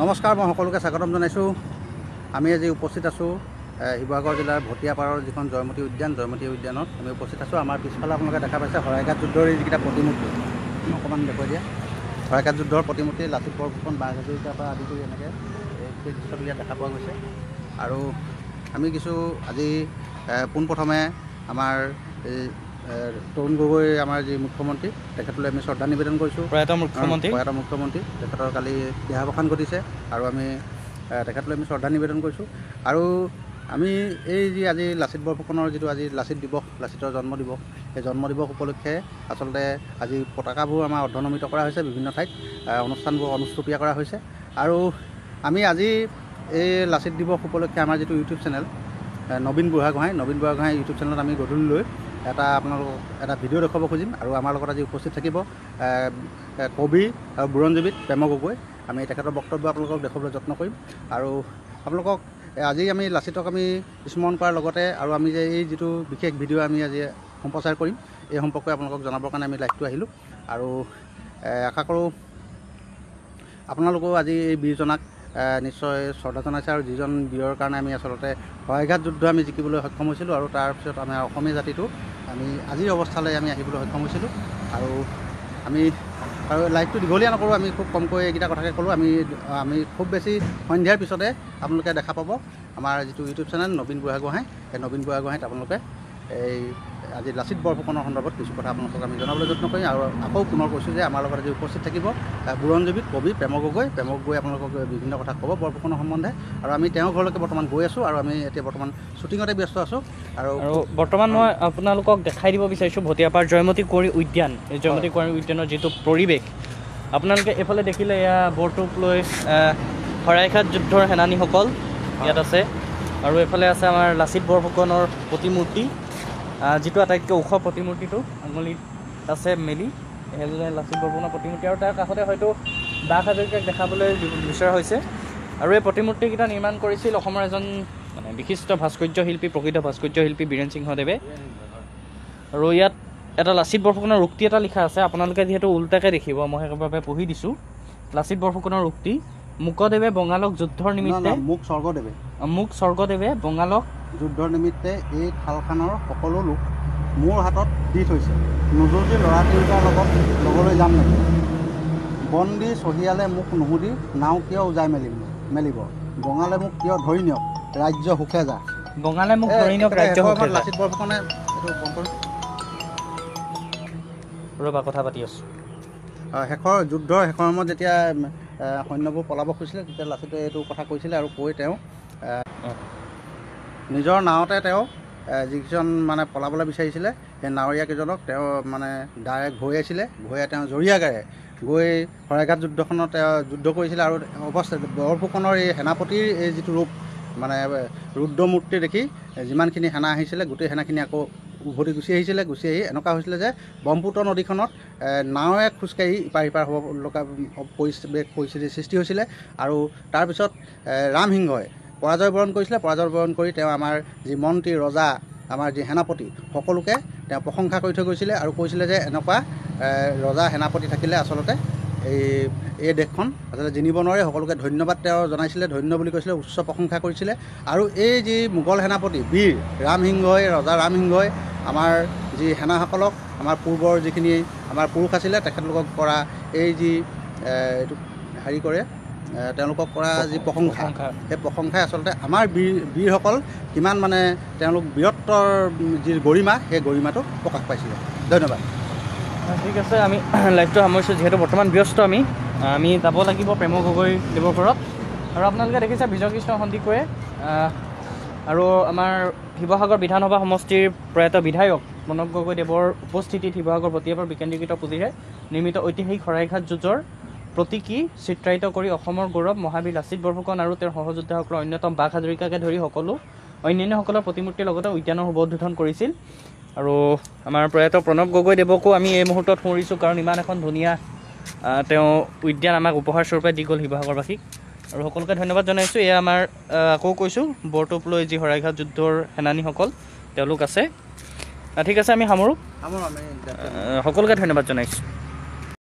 নমস্কাৰ, মই সকলোকে স্বাগতম জনাইছোঁ। আমি আজি উপস্থিত আছোঁ শিৱসাগৰ জিলাৰ ভটিয়াপাৰৰ যিখন জয়মতী উদ্যানত আমি উপস্থিত আছোঁ। আমাৰ পিছফালে আপোনালোকে দেখা পাইছে শৰাইঘাট যুদ্ধৰ যিকেইটা প্ৰতিমূৰ্তি, অকণমান দেখুৱাই দিয়া। শৰাইঘাট যুদ্ধৰ প্ৰতিমূৰ্তি লাচিত বৰফুকন, বাঘ হাজৰিকাৰ পৰা আদি কৰি এনেকৈ এই দৃশ্যটো ইয়াত দেখা পোৱা গৈছে। আৰু আমি কিছু আজি পোনপ্ৰথমে আমাৰ এই তৰুণ গগৈ আমাৰ যি মুখ্যমন্ত্ৰী, তেখেতলৈ আমি শ্ৰদ্ধা নিবেদন কৰিছোঁ। প্ৰয়াত মুখ্যমন্ত্ৰী তেখেতৰ কালি দেহাৱসান ঘটিছে আৰু আমি তেখেতলৈ আমি শ্ৰদ্ধা নিবেদন কৰিছোঁ। আৰু আমি এই যি আজি লাচিত বৰফুকনৰ যিটো আজি লাচিত দিৱস, লাচিতৰ জন্ম দিৱস, সেই জন্ম দিৱস উপলক্ষে আচলতে আজি পতাকাবোৰ আমাৰ অৰ্ধনমিত কৰা হৈছে, বিভিন্ন ঠাইত অনুষ্ঠানবোৰ অনুষ্ঠুপীয়া কৰা হৈছে। আৰু আমি আজি এই লাচিত দিৱস উপলক্ষে আমাৰ যিটো ইউটিউব চেনেল নবীন বুঢ়াগোহাঁই ইউটিউব চেনেলত আমি গধূলিলৈ আপোনালোকক এটা ভিডিঅ' দেখুৱাব খুজিম। আৰু আমাৰ লগত আজি উপস্থিত থাকিব কবি আৰু বুৰঞ্জীবিদ প্ৰেম গগৈ। আমি তেখেতৰ বক্তব্য আপোনালোকক দেখুৱাবলৈ যত্ন কৰিম। আৰু আপোনালোকক আজি আমি লাচিতক আমি স্মৰণ কৰাৰ লগতে আৰু আমি যে এই যিটো বিশেষ ভিডিঅ' আমি আজি সম্প্ৰচাৰ কৰিম, এই সম্পৰ্কে আপোনালোকক জনাবৰ কাৰণে আমি লাইভটো আহিলোঁ। আৰু আশা কৰোঁ আপোনালোকেও আজি এই বীৰজনাক নিশ্চয় শ্ৰদ্ধা জনাইছে। আৰু যিজন বীৰৰ কাৰণে আমি আচলতে শৰাইঘাট যুদ্ধ আমি জিকিবলৈ সক্ষম হৈছিলোঁ, আৰু তাৰপিছত আমাৰ অসমীয়া জাতিটো আমি আজিৰ অৱস্থালৈ আমি আহিবলৈ সক্ষম হৈছিলোঁ। আৰু লাইভটো দীঘলীয়া নকৰোঁ, আমি খুব কমকৈ এইকেইটা কথাকে ক'লোঁ। আমি খুব বেছি সন্ধিয়াৰ পিছতে আপোনালোকে দেখা পাব আমাৰ যিটো ইউটিউব চেনেল নবীন বুঢ়াগোহাঁই, সেই নবীন বুঢ়াগোহাঁইত আপোনালোকে এই আজি লাচিত বৰফুকনৰ সন্দৰ্ভত কিছু কথা আপোনালোকক আমি জনাবলৈ যত্ন কৰিম। আৰু আকৌ পুনৰ কৈছোঁ যে আমাৰ লগত আজি উপস্থিত থাকিব বুৰঞ্জীবিদ কবি প্ৰেম গগৈ আপোনালোকক বিভিন্ন কথা ক'ব বৰফুকনৰ সম্বন্ধে। আৰু আমি তেওঁৰ ঘৰলৈকে বৰ্তমান গৈ আছোঁ, আৰু আমি এতিয়া বৰ্তমান শ্বুটিঙতে ব্যস্ত আছোঁ। আৰু বৰ্তমান মই আপোনালোকক দেখাই দিব বিচাৰিছোঁ ভটিয়াপাৰ জয়মতী কুঁৱৰী উদ্যান। এই জয়মতী কুঁৱৰী উদ্যানৰ যিটো পৰিৱেশ আপোনালোকে এইফালে দেখিলে, এয়া বৰটোপ লৈ শৰাইঘাট যুদ্ধৰ সেনানীসকল ইয়াত আছে। আৰু এইফালে আছে আমাৰ লাচিত বৰফুকনৰ প্ৰতিমূৰ্তি, যিটো আটাইতকৈ ওখ প্ৰতিমূৰ্তিটো আঙুলিত আছে মেলি, সেইজনে লাচিত বৰফুকনৰ প্ৰতিমূৰ্তি। আৰু তাৰ কাষতে হয়তো বাঘ হাজৰিকাক দেখাবলৈ বিচৰা হৈছে। আৰু এই প্ৰতিমূৰ্তিকেইটা নিৰ্মাণ কৰিছিল অসমৰ এজন মানে বিশিষ্ট ভাস্কৰ্য শিল্পী, প্ৰকৃত ভাস্কৰ্য শিল্পী বীৰেন সিংহদেৱে। আৰু ইয়াত এটা লাচিত বৰফুকনৰ উক্তি এটা লিখা আছে, আপোনালোকে যিহেতু উল্টাকৈ দেখিব, মই সেইবাবে পঢ়ি দিছোঁ। লাচিত বৰফুকনৰ উক্তি: মুকদেৱে বঙালক যুদ্ধৰ নিমিত্তে মোক স্বৰ্গদেৱে বঙালক যুদ্ধৰ নিমিত্তে এই থালখানৰ সকলো লোক মোৰ হাতত দি থৈছে। নুজুতি ল'ৰা তিৰোতাৰ লগত লগলৈ যাম নেকি? বন্দী চহিয়ালে মোক নুসুধি নাও কিয় উজাই মেলিব? বঙালে মোক কিয় ধৰি নিয়ক ৰাজ্য সুখে যা। বঙালে মোক ধৰি নিয়ক ৰাজ্য সুখে যা। লাচিত বৰফুকনে ৰ'বা কথা পাতি আছোঁ। যুদ্ধৰ শেষৰ সময়ত যেতিয়া সৈন্যবোৰ পলাব খুজিছিলে, তেতিয়া লাচিতে এইটো কথা কৈছিলে। আৰু কৈ তেওঁ নিজৰ নাৱতে তেওঁ যিকেইজন মানে পলাবলৈ বিচাৰিছিলে, সেই নাৱৰীয়াকেইজনক তেওঁ মানে ডাইৰেক্ট ঘূৰাইছিলে। ঘূৰাই তেওঁ জঁৰিয়াগাৰে গৈ শৰাইঘাট যুদ্ধখনত তেওঁ যুদ্ধ কৰিছিলে। আৰু অৱস্থাত বৰফুকনৰ এই সেনাপতিৰ এই যিটো ৰূপ, মানে ৰুদ্ৰমূৰ্তি দেখি যিমানখিনি সেনা আহিছিলে, গোটেই সেনাখিনি আকৌ উভতি গুচি আহিছিলে। গুচি আহি এনেকুৱা হৈছিলে যে ব্ৰহ্মপুত্ৰ নদীখনত নাৱে খোজকাঢ়ি ইপাৰ সিপাৰ হ'ব লগা পৰিস্থিতিৰ সৃষ্টি হৈছিলে। আৰু তাৰপিছত ৰামসিংহই পৰাজয় বৰণ কৰিছিলে। পৰাজয় বৰণ কৰি তেওঁ আমাৰ যি মন্ত্ৰী, ৰজা, আমাৰ যি সেনাপতি, সকলোকে তেওঁ প্ৰশংসা কৰি থৈ গৈছিলে। আৰু কৈছিলে যে এনেকুৱা ৰজা সেনাপতি থাকিলে আচলতে এই দেশখন আচলতে জিনিব নোৱাৰে। সকলোকে ধন্যবাদ তেওঁ জনাইছিলে, ধন্য বুলি কৈছিলে, উচ্চ প্ৰশংসা কৰিছিলে। আৰু এই যি মোগল সেনাপতি বীৰ ৰামসিংহই, ৰজা ৰামসিংহই আমাৰ যি সেনাসকলক, আমাৰ পূৰ্বৰ যিখিনি আমাৰ পুৰুষ আছিলে, তেখেতলোকক কৰা এই যি এইটো হেৰি কৰে, তেওঁলোকক কৰা যি প্ৰশংসা, সেই প্ৰশংসাই আচলতে আমাৰ বীৰসকল কিমান মানে তেওঁলোক বীৰত্বৰ যি গৰিমা, সেই গৰিমাটো প্ৰকাশ পাইছিলে। ধন্যবাদ। ঠিক আছে, আমি লাইভটো সামৰিছোঁ। যিহেতু বৰ্তমান ব্যস্ত আমি যাব লাগিব প্ৰেম গগৈ দেৱৰ ঘৰত। আৰু আপোনালোকে দেখিছে বিজয় কৃষ্ণ সন্দিকৈয়ে আৰু আমাৰ শিৱসাগৰ বিধানসভা সমষ্টিৰ প্ৰয়াত বিধায়ক প্ৰণৱ গগৈ দেৱৰ উপস্থিতিত শিৱসাগৰ ভটিয়াপাৰ বিকেন্দ্ৰীকৃত পুঁজিৰে নিৰ্মিত ঐতিহাসিক শৰাইঘাট যুঁজৰ প্ৰতীকী চিত্ৰায়িত কৰি অসমৰ গৌৰৱ মহাবীৰ লাচিত বৰফুকন আৰু তেওঁৰ সহযোদ্ধাসকলৰ অন্যতম বাঘ হাজৰিকাকে ধৰি অন্যান্যসকলৰ প্ৰতিমূৰ্তিৰ লগতে উদ্যানৰ শুভ উদ্বোধন কৰিছিল। আৰু আমাৰ প্ৰয়াত প্ৰণৱ গগৈ দেৱকো আমি এই মুহূৰ্তত সোঁৱৰিছোঁ, কাৰণ ইমান এখন ধুনীয়া তেওঁ উদ্যান আমাক উপহাৰ স্বৰূপে দি গ'ল শিৱসাগৰবাসীক। আৰু সকলোকে ধন্যবাদ জনাইছোঁ। এয়া আমাৰ আকৌ কৈছোঁ বৰটোপ লৈ যি শৰাইঘাট যুদ্ধৰ সেনানীসকল তেওঁলোক আছে। ঠিক আছে, আমি সামৰোঁ। সকলোকে ধন্যবাদ জনাইছোঁ।